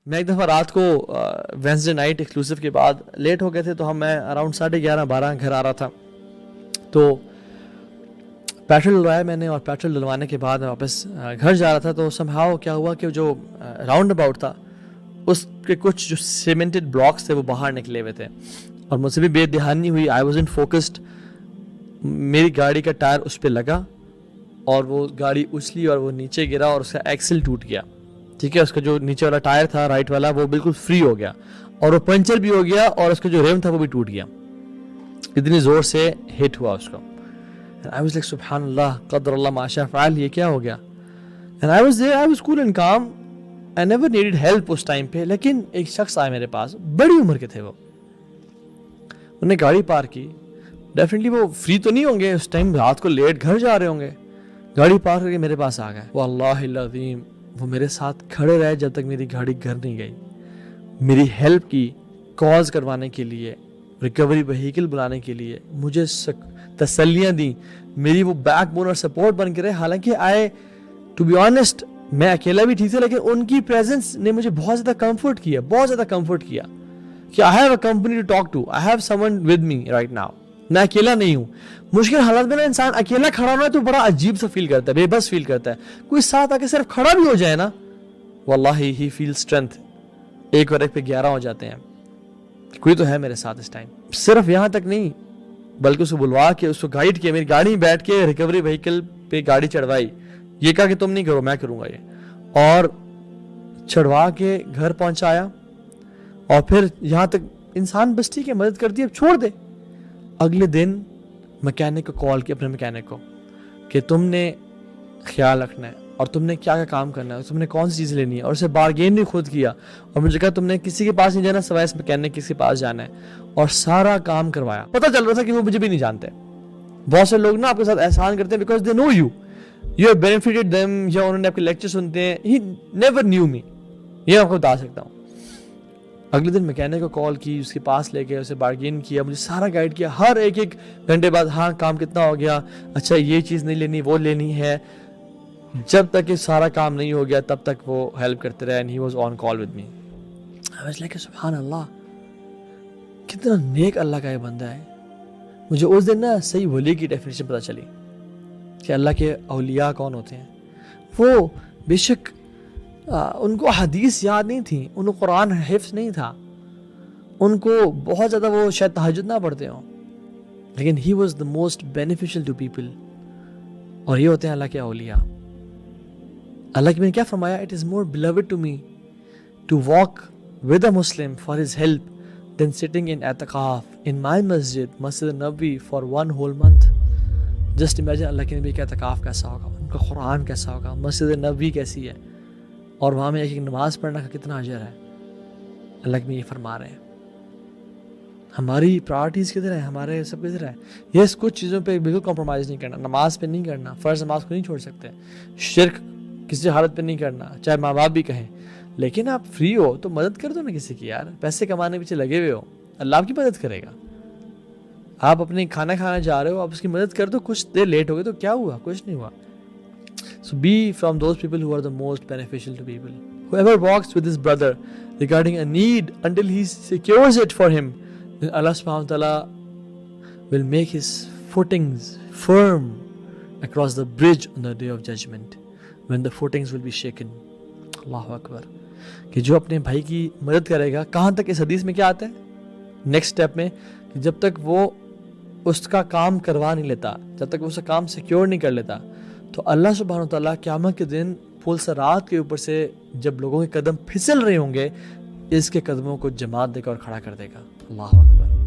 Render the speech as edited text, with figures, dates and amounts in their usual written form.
میں ایک دفعہ رات کو وینسڈے نائٹ ایکسکلوسیو کے بعد لیٹ ہو گئے تھے، تو میں اراؤنڈ 11:30-12 گھر آ رہا تھا. تو پیٹرول ڈلوایا میں نے، اور پیٹرول ڈلوانے کے بعد میں واپس گھر جا رہا تھا. تو سم ہاؤ کیا ہوا کہ جو راؤنڈ اباؤٹ تھا اس کے کچھ جو سیمنٹڈ بلاکس تھے وہ باہر نکلے ہوئے تھے، اور مجھ سے بھی بے دھیانی ہوئی. I was in focused. میری گاڑی کا ٹائر اس پہ لگا اور وہ گاڑی اچھلی اور وہ نیچے گرا اور اس کا ایکسل ٹوٹ گیا. ٹھیک ہے، اس کا جو نیچے والا ٹائر تھا رائٹ والا وہ بالکل فری ہو گیا اور وہ پنچر بھی ہو گیا، اور اس کا جو ریم تھا وہ بھی ٹوٹ گیا. اتنی زور سے ہٹ ہوا اس کو. I was like سبحان اللہ قدر اللہ ما شاء فعل، یہ کیا ہو گیا. And I was there, I was cool and calm. I never needed help اس ٹائم پہ. لیکن ایک شخص آئے میرے پاس، بڑی عمر کے تھے وہ، انہوں نے گاڑی پارک کی. ڈیفینیٹلی وہ فری تو نہیں ہوں گے اس ٹائم، رات کو لیٹ گھر جا رہے ہوں گے. گاڑی پارک کر کے میرے پاس آ گئے. واللہ العظیم وہ میرے ساتھ کھڑے رہے جب تک میری گاڑی گھر نہیں گئی. میری ہیلپ کی، کاز کروانے کے لیے، ریکوری وہیکل بلانے کے لیے مجھے تسلیاں دیں. میری وہ بیک بون اور سپورٹ بن کے رہے. حالانکہ ٹو بی آنیسٹ میں اکیلا بھی ٹھیک تھا، لیکن ان کی پریزنس نے مجھے بہت زیادہ کمفرٹ کیا، بہت زیادہ کمفرٹ کیا کہ I have a company to talk to, I have someone with me right now. میں اکیلا نہیں ہوں. مشکل حالات میں نا انسان اکیلا کھڑا ہونا ہے تو بڑا عجیب سا فیل کرتا ہے، بے بس فیل کرتا ہے. کوئی ساتھ آ کے صرف کھڑا بھی ہو جائے نا، واللہ ہی فیل اسٹرینتھ. 1 اور 1 پہ 11 ہو جاتے ہیں. کوئی تو ہے میرے ساتھ اس ٹائم. صرف یہاں تک نہیں بلکہ اس کو بلوا کے، اس کو گائیڈ کیا، میری گاڑی میں بیٹھ کے ریکوری وہیکل پہ گاڑی چڑھوائی. یہ کہا کہ تم نہیں کرو، میں کروں گا یہ، اور چڑھوا کے گھر پہنچایا. اور پھر یہاں تک انسان بس ٹھیک ہے مدد کرتی ہے، اب چھوڑ دے. اگلے دن میکینک کو کال کیا، اپنے میکینک کو، کہ تم نے خیال رکھنا ہے اور تم نے کیا کیا کام کرنا ہے، تم نے کون سی چیز لینی ہے، اور اسے بارگین بھی خود کیا. اور مجھے کہا تم نے کسی کے پاس نہیں جانا سوائے اس میکینک کسی کے پاس جانا ہے، اور سارا کام کروایا. پتہ چل رہا تھا کہ وہ مجھے بھی نہیں جانتے. بہت سے لوگ نا آپ کے ساتھ احسان کرتے ہیں because they know you have benefited them, یا انہوں نے آپ کے لیکچر سنتے ہیں. ہی نیور نیو می، یہ آپ کو بتا سکتا ہوں. اگلے دن میکینک کو کال کی، اس کے پاس لے گئے، اسے بارگین کیا، مجھے سارا گائیڈ کیا. ہر ایک گھنٹے بعد ہاں کام کتنا ہو گیا، اچھا یہ چیز نہیں لینی وہ لینی ہے. جب تک یہ سارا کام نہیں ہو گیا تب تک وہ ہیلپ کرتے رہے. And he was on call with me. I was like سبحان اللہ، کتنا نیک اللہ کا یہ بندہ ہے. مجھے اس دن نا صحیح ولی کی ڈیفینیشن پتہ چلی کہ اللہ کے اولیاء کون ہوتے ہیں. وہ بے شک ان کو حدیث یاد نہیں تھی، ان کو قرآن حفظ نہیں تھا، ان کو بہت زیادہ وہ شاید تہجد نہ پڑھتے ہوں، لیکن he was the most beneficial to people. اور یہ ہوتے ہیں اللہ کے اولیاء. اللہ کی میں نے کیا فرمایا، it is more beloved to me to walk with a Muslim for his help then sitting in اعتکاف ان مائی مسجد Masjid Nabawi for 1 whole month. Just imagine اللہ کے نبی کا اعتکاف کیسا ہوگا، ان کا قرآن کیسا ہوگا، مسجد نبوی کیسی ہے، اور وہاں میں ایک نماز پڑھنے کا کتنا اجر ہے. اللہ کے یہ فرما رہے ہیں. ہماری پرائرٹیز کدھر ہے، ہمارے سب کدھر ہے. یس کچھ چیزوں پہ بالکل کمپرومائز نہیں کرنا، نماز پہ نہیں کرنا، فرض نماز کو نہیں چھوڑ سکتے، شرک کسی حالت پہ نہیں کرنا چاہے ماں باپ بھی کہیں. لیکن آپ فری ہو تو مدد کر دو نا کسی کی. یار پیسے کمانے پیچھے لگے ہوئے ہو، اللہ آپ کی مدد کرے گا. آپ اپنے کھانا کھانا جا رہے ہو، آپ اس کی مدد کر دو. کچھ دیر لیٹ ہو گئے تو کیا ہوا، کچھ نہیں ہوا. So be from those people who are the most beneficial to people. Whoever walks with his brother regarding a need until he secures it for him, then Allah subhanahu wa ta'ala will make his footings firm across the bridge on the day of judgment, when the footings will be shaken. Allahu Akbar. کہ جو اپنے بھائی کی مدد کرے گا، کہاں تک اس حدیث میں کیا آتا ہے نیکسٹ اسٹیپ میں، کہ جب تک وہ اس کا کام کروا نہیں لیتا، جب تک وہ اس کا کام سیکیور نہیں کر لیتا، تو اللہ سبحانہ وتعالیٰ قیامت کے دن پل صراط کے اوپر سے جب لوگوں کے قدم پھسل رہے ہوں گے، اس کے قدموں کو جماعت دے کر اور کھڑا کر دے گا. اللہ اکبر.